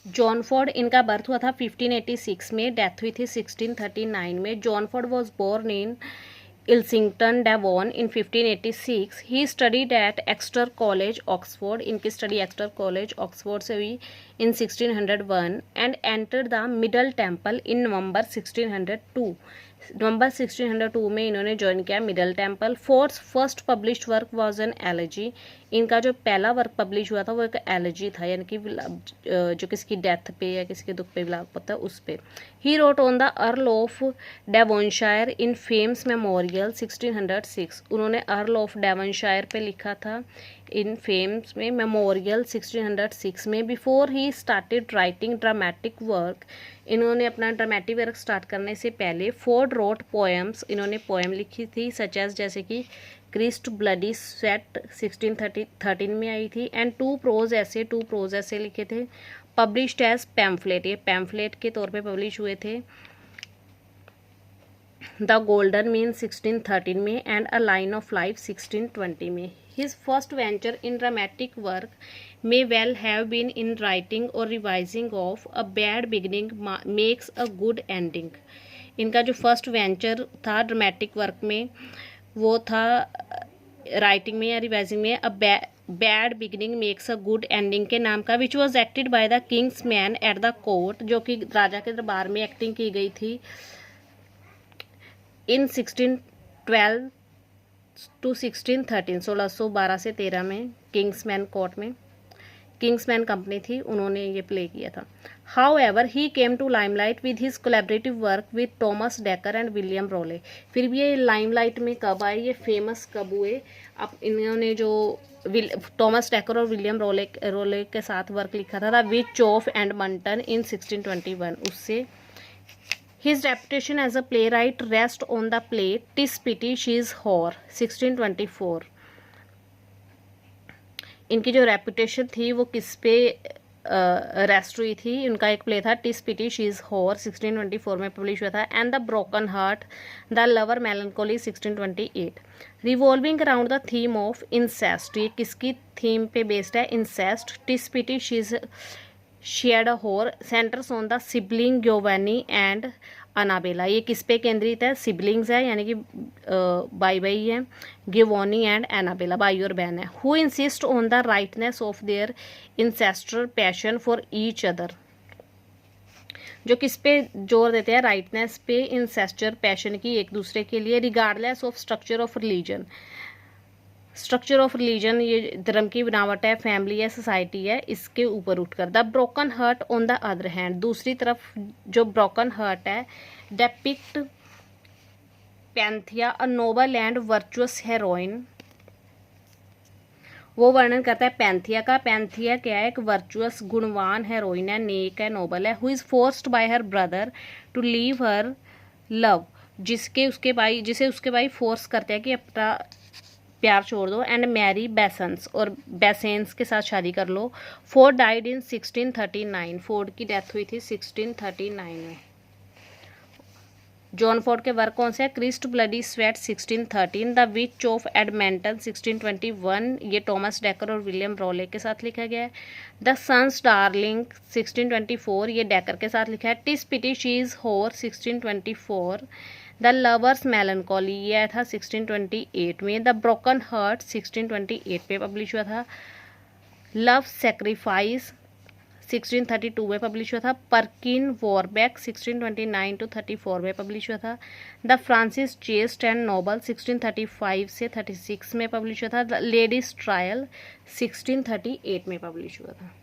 John Ford, इनका birth हुआ था 1586 में, डेथ हुई थी 1639 में। John Ford was born in Ilsington Devon in 1586। He studied at Exeter College Oxford, इनकी स्टडी एक्स्टर कॉलेज ऑक्सफोर्ड से हुई in 1601 and entered the Middle Temple in November 1602। नवंबर 1602 में इन्होंने ज्वाइन किया Middle Temple. First published work was an elegy, इनका जो पहला वर्क पब्लिश हुआ था वो एक एलजी था, यानी कि जो किसकी डेथ पे या किसी के दुख पे विलाप होता है उस पे। He wrote on the earl of Devonshire in famous memorial 1606, उन्होंने अर्ल ऑफ डेवोनशायर पे लिखा था इन फेम्स में मेमोरियल 1606 में। Before he started writing dramatic work, इन्होंने अपना ड्रामेटिक वर्क स्टार्ट करने से पहले फोर्ड रोट पोएम्स, इन्होंने पोएम लिखी थी सच एज जैसे कि क्रिस्ट ब्लडी स्वेट 1613 में आई थी, एंड टू प्रोज ऐसे लिखे थे। पब्लिश्ड एज पैम्फलेट, ये पैम्फलेट के तौर पे पब्लिश हुए थे। द गोल्डन मीन 1613 में and a line of life 1620 में। His first venture in dramatic work may well have been in writing or revising of A Bad Beginning Makes a Good Ending। इनका जो first venture था dramatic work में वो था writing में या revising में a bad beginning makes a good ending के नाम का, which was acted by the Kings man at the court, जो कि राजा के दरबार में एक्टिंग की गई थी इन 1612 टू 1613, 1612 से 13 में किंग्समैन कोर्ट में किंग्समैन कंपनी थी, उन्होंने ये प्ले किया था। However he came to limelight with his collaborative work with Thomas Dekker and William Rowley. फिर भी ये लाइमलाइट में कब आए, ये फेमस कब हुए? अब इन्होंने जो टॉमस डेकर और विलियम रोले के साथ वर्क लिखा था विच ऑफ एंड मंटन इन 1621, उससे his reputation as a play right rest on the play TISS pity she is horror 1624। इनकी जो रेपुटेशन थी वो किस पे रेस्ट हुई थी? उनका एक प्ले था TISS pity she is horror 1624 में पब्लिश हुआ था, and the broken heart the lover मेलनकोली 1628। Revolving around the theme of incest, ये किसकी थीम पे बेस्ड है? Incest. TISS pity she is shade horror centres on the sibling गियोवानी and Annabelle, ये किस पे केंद्रित है? सिबलिंग्स है, यानी कि भाई है, गियोवानी एंड एनाबेला भाई और बहन है। Who insist on the rightness of their ancestral passion for each other, जो किस पे जोर देते हैं? राइटनेस पे, इंसेस्ट्रल पैशन की एक दूसरे के लिए। Regardless of structure of religion, structure of religion ये धर्म की बनावट है, फैमिली है, सोसाइटी है, इसके ऊपर उठकर। The broken heart on the other hand, दूसरी तरफ जो ब्रोकन हार्ट है depict Penthea a noble and virtuous heroine, वो वर्णन करता है पैंथिया का। पैंथिया क्या है? एक वर्चुअस गुणवान हेरोइन है, नेक है, नोबल है। Who is forced by her brother to leave her love, जिसे उसके भाई फोर्स करते हैं कि अपना प्यार छोड़ दो, एंड मैरी बेसेंस, और बेसेंस के साथ शादी कर लो। फोर्ड डाइड इन 1639, फोर्ड की डेथ हुई थी 1639 में। जॉन फोर्ड के वर्क कौन से हैं? Christ bloody sweat 1613, the witch of Edmonton 1621, ये टॉमस डेकर और विलियम रोले के साथ लिखा गया है। द सन्स डार्लिंग 1624, ये डेकर के साथ लिखा है। TISS pity she is horror 1624, the lovers melancholy ये आया था 1628 में। द ब्रोकन हार्ट 1628 पे पब्लिश हुआ था। लव सेक्रीफाइस 1632 में पब्लिश हुआ था। पर्किन वॉरबैक 1629 टू 34 में पब्लिश हुआ था। The Francis chest and noble 1635 से 36 में पब्लिश हुआ था। द लेडीज ट्रायल 1638 में पब्लिश हुआ था।